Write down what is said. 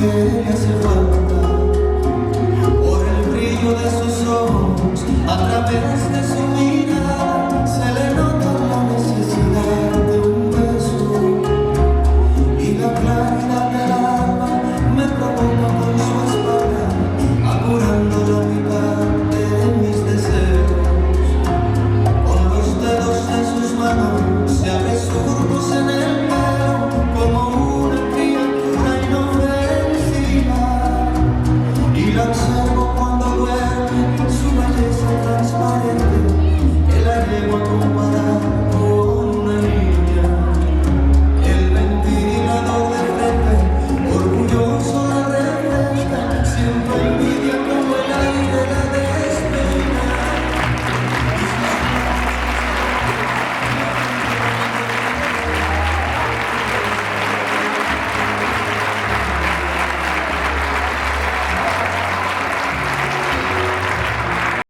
que le hace falta, por el brillo de sus ojos, a través de su mirada, se le nota la necesidad de un beso, y la claridad del alma me provoca con su espalda, apurando la mitad de mis deseos. Con los dedos de sus manos se abre surcos en el pelo, como una criatura inofensiva, y la observo cuando duerme, su belleza transparente, que la llevo a comparar con una niña. El ventilador de frente, orgulloso la refresca, siempre